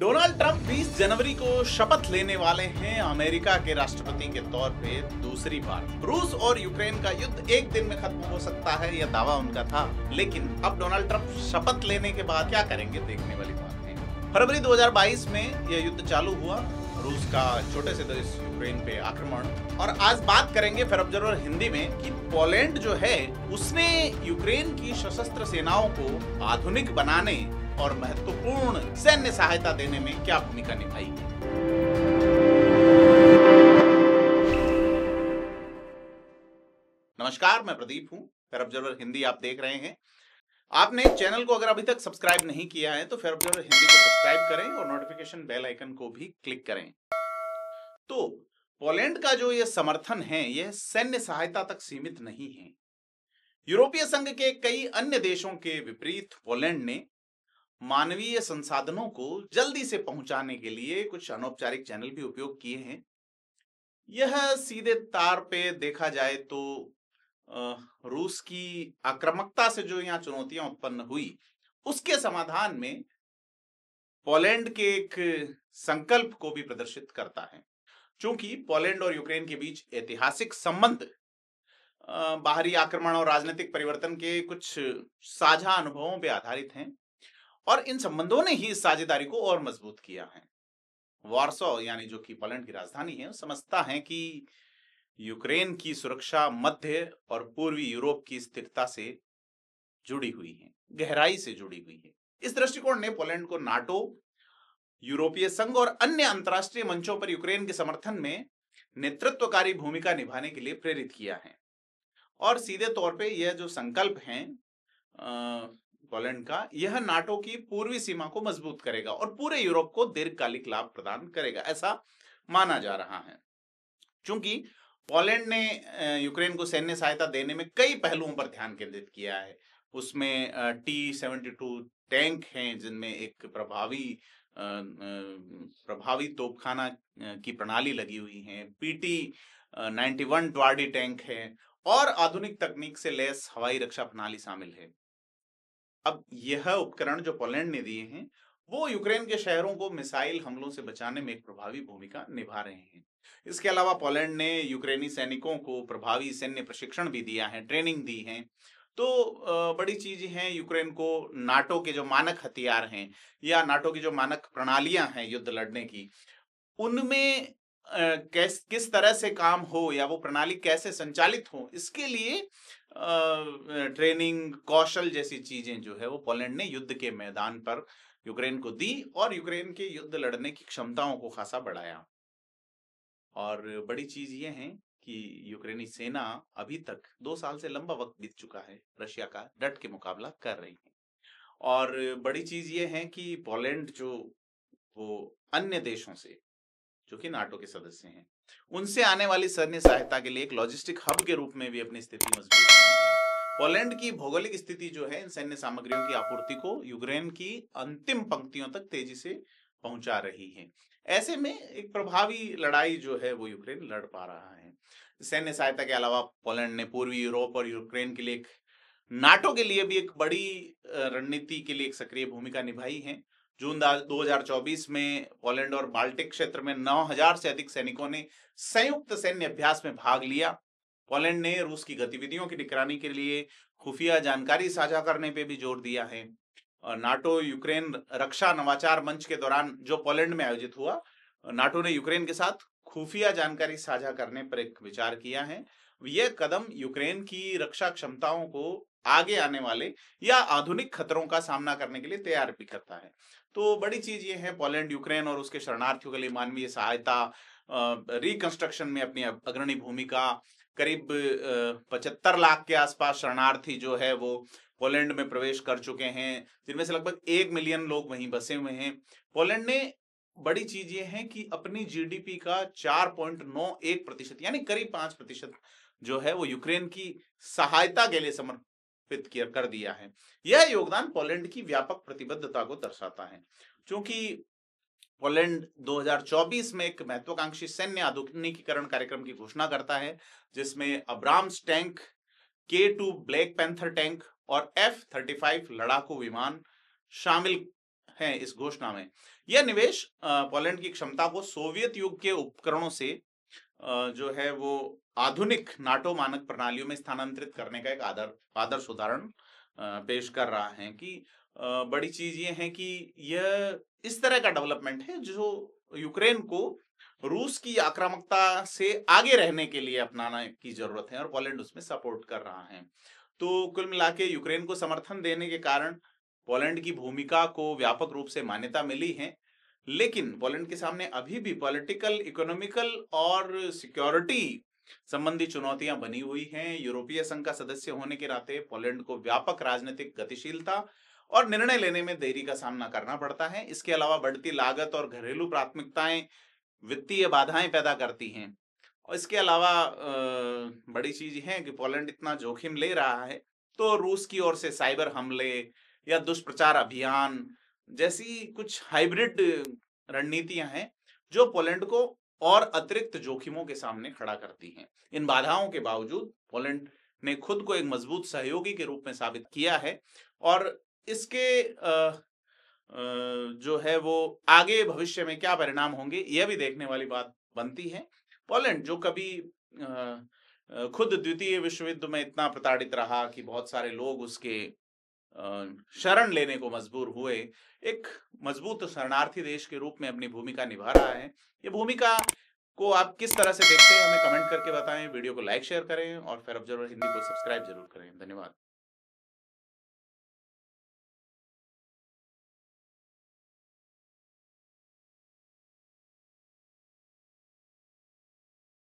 Donald Trump 20 जनवरी को शपथ लेने वाले हैं अमेरिका के राष्ट्रपति के तौर पे दूसरी बार। रूस और यूक्रेन का युद्ध एक दिन में खत्म हो सकता है, यह दावा उनका था। लेकिन अब डोनाल्ड ट्रंप शपथ लेने के बाद क्या करेंगे, देखने वाली बात है। फरवरी 2022 में यह युद्ध चालू हुआ, रूस का छोटे से देश यूक्रेन पे आक्रमण। और आज बात करेंगे फेयर ऑब्जर्वर हिंदी में कि पोलैंड जो है उसने यूक्रेन की सशस्त्र सेनाओं को आधुनिक बनाने और महत्वपूर्ण सैन्य सहायता देने में क्या भूमिका निभाई है। नमस्कार, मैं प्रदीप हूं, फेयर ऑब्जर्वर हिंदी आप देख रहे हैं। आपने चैनल को अगर अभी तक सब्सक्राइब नहीं किया है तो फेयर ऑब्जर्वर हिंदी को सब्सक्राइब करें और नोटिफिकेशन बेल आइकन को भी क्लिक करें। तो पोलैंड का जो ये समर्थन है यह सैन्य सहायता तक सीमित नहीं है। यूरोपीय संघ के कई अन्य देशों के विपरीत पोलैंड ने मानवीय संसाधनों को जल्दी से पहुंचाने के लिए कुछ अनौपचारिक चैनल भी उपयोग किए हैं। यह सीधे तार पे देखा जाए तो रूस की आक्रामकता से जो यहाँ चुनौतियां उत्पन्न हुई उसके समाधान में पोलैंड के एक संकल्प को भी प्रदर्शित करता है। चूंकि पोलैंड और यूक्रेन के बीच ऐतिहासिक संबंध बाहरी आक्रमण और राजनीतिक परिवर्तन के कुछ साझा अनुभवों पर आधारित हैं और इन संबंधों ने ही इस साझेदारी को और मजबूत किया है। वार्सो यानी जो कि पोलैंड की राजधानी है, समझता है कि यूक्रेन की सुरक्षा मध्य और पूर्वी यूरोप की स्थिरता से जुड़ी हुई है, गहराई से जुड़ी हुई है। इस दृष्टिकोण ने पोलैंड को नाटो, यूरोपीय संघ और अन्य अंतर्राष्ट्रीय मंचों पर यूक्रेन के समर्थन में नेतृत्वकारी भूमिका निभाने के लिए प्रेरित किया है। और सीधे तौर पे यह जो संकल्प है पोलैंड का, यह नाटो की पूर्वी सीमा को मजबूत करेगा और पूरे यूरोप को दीर्घकालिक लाभ प्रदान करेगा, ऐसा माना जा रहा है। चूंकि पोलैंड ने यूक्रेन को सैन्य सहायता देने में कई पहलुओं पर ध्यान केंद्रित किया है। उसमें T-72 टैंक हैं जिनमें एक प्रभावी तोपखाना की प्रणाली लगी हुई है, PT-91 ट्वार्डी टैंक है और आधुनिक तकनीक से लैस हवाई रक्षा प्रणाली शामिल है। अब यह उपकरण जो पोलैंड ने दिए हैं वो यूक्रेन के शहरों को मिसाइल हमलों से बचाने में एक प्रभावी भूमिका निभा रहे हैं। इसके अलावा पोलैंड ने यूक्रेनी सैनिकों को प्रभावी सैन्य प्रशिक्षण भी दिया है, ट्रेनिंग दी है। तो बड़ी चीज है, यूक्रेन को नाटो के जो मानक हथियार हैं या नाटो की जो मानक प्रणालियां हैं युद्ध लड़ने की, उनमें किस तरह से काम हो या वो प्रणाली कैसे संचालित हो, इसके लिए ट्रेनिंग, कौशल जैसी चीजें जो है वो पोलैंड ने युद्ध के मैदान पर यूक्रेन को दी और यूक्रेन के युद्ध लड़ने की क्षमताओं को खासा बढ़ाया। और बड़ी चीज ये है कि यूक्रेनी सेना अभी तक 2 साल से लंबा वक्त बीत चुका है, रशिया का डट के मुकाबला कर रही है। और बड़ी चीज ये है कि पोलैंड जो वो अन्य देशों से जो कि नाटो के सदस्य हैं उनसे आने वाली सैन्य सहायता के लिए एक लॉजिस्टिक हब के रूप में भी अपनी स्थिति मजबूत कर रही है। पोलैंड की भौगोलिक स्थिति जो है इन सैन्य सामग्रियों की आपूर्ति को यूक्रेन की अंतिम पंक्तियों तक तेजी से पहुंचा रही है। ऐसे में एक प्रभावी लड़ाई जो है वो यूक्रेन लड़ पा रहा है। सैन्य सहायता के अलावा पोलैंड ने पूर्वी यूरोप और यूक्रेन के लिए एक नाटो के लिए भी एक बड़ी रणनीति के लिए एक सक्रिय भूमिका निभाई है। जून 2024 में पोलैंड और बाल्टिक क्षेत्र में 9000 से अधिक सैनिकों ने संयुक्त सैन्य अभ्यास में भाग लिया। पोलैंड ने रूस की गतिविधियों की निगरानी के लिए खुफिया जानकारी साझा करने पे भी जोर दिया है। और नाटो यूक्रेन रक्षा नवाचार मंच के दौरान जो पोलैंड में आयोजित हुआ, नाटो ने यूक्रेन के साथ खुफिया जानकारी साझा करने पर एक विचार किया है। यह कदम यूक्रेन की रक्षा क्षमताओं को आगे आने वाले या आधुनिक खतरों का सामना करने के लिए तैयार भी करता है। तो बड़ी चीज ये है, पोलैंड यूक्रेन और उसके शरणार्थियों के लिए मानवीय सहायता, रिकंस्ट्रक्शन में अपनी अग्रणी भूमिका। करीब 75 लाख के आसपास शरणार्थी जो है वो पोलैंड में प्रवेश कर चुके हैं, जिनमें से लगभग 1 मिलियन लोग वहीं बसे हुए हैं। पोलैंड ने बड़ी चीज ये है कि अपनी जीडीपी का 4.91% यानी करीब 5% जो है वो यूक्रेन की सहायता के लिए समर्पित कर दिया है। यह योगदान पोलैंड की व्यापक प्रतिबद्धता को दर्शाता है। क्योंकि पोलैंड 2024 में एक महत्वाकांक्षी सैन्य आधुनिकीकरण कार्यक्रम की घोषणा करता है, जिसमें Abrams tank, K2 black panther tank और F-35 लड़ाकू विमान शामिल हैं इस घोषणा में। यह निवेश पोलैंड की क्षमता को सोवियत युग के उपकरणों से जो है वो आधुनिक नाटो मानक प्रणालियों में स्थानांतरित करने का एक आदर्श उदाहरण पेश कर रहा है कि बड़ी चीज ये है कि यह इस तरह का डेवलपमेंट है जो यूक्रेन को रूस की आक्रामकता से आगे रहने के लिए अपनाने की जरूरत है और पोलैंड उसमें सपोर्ट कर रहा है। तो कुल मिला के यूक्रेन को समर्थन देने के कारण पोलैंड की भूमिका को व्यापक रूप से मान्यता मिली है। लेकिन पोलैंड के सामने अभी भी पॉलिटिकल, इकोनॉमिकल और सिक्योरिटी संबंधी चुनौतियां बनी हुई हैं। यूरोपीय संघ का सदस्य होने के नाते पोलैंड को व्यापक राजनीतिक गतिशीलता और निर्णय लेने में देरी का सामना करना पड़ता है। इसके अलावा बढ़ती लागत और घरेलू प्राथमिकताएं वित्तीय बाधाएं पैदा करती हैं। और इसके अलावा बड़ी चीज है कि पोलैंड इतना जोखिम ले रहा है तो रूस की ओर से साइबर हमले या दुष्प्रचार अभियान जैसी कुछ हाइब्रिड रणनीतियां हैं जो पोलैंड को और अतिरिक्त जोखिमों के सामने खड़ा करती हैं। इन बाधाओं के बावजूद पोलैंड ने खुद को एक मजबूत सहयोगी के रूप में साबित किया है और इसके जो है वो आगे भविष्य में क्या परिणाम होंगे यह भी देखने वाली बात बनती है। पोलैंड जो कभी खुद द्वितीय विश्व युद्ध में इतना प्रताड़ित रहा कि बहुत सारे लोग उसके शरण लेने को मजबूर हुए, एक मजबूत शरणार्थी देश के रूप में अपनी भूमिका निभा रहा है। ये भूमिका को आप किस तरह से देखते हैं हमें कमेंट करके बताएं। वीडियो को लाइक शेयर करें और फिर ऑब्जर्वर हिंदी को सब्सक्राइब जरूर करें। धन्यवाद।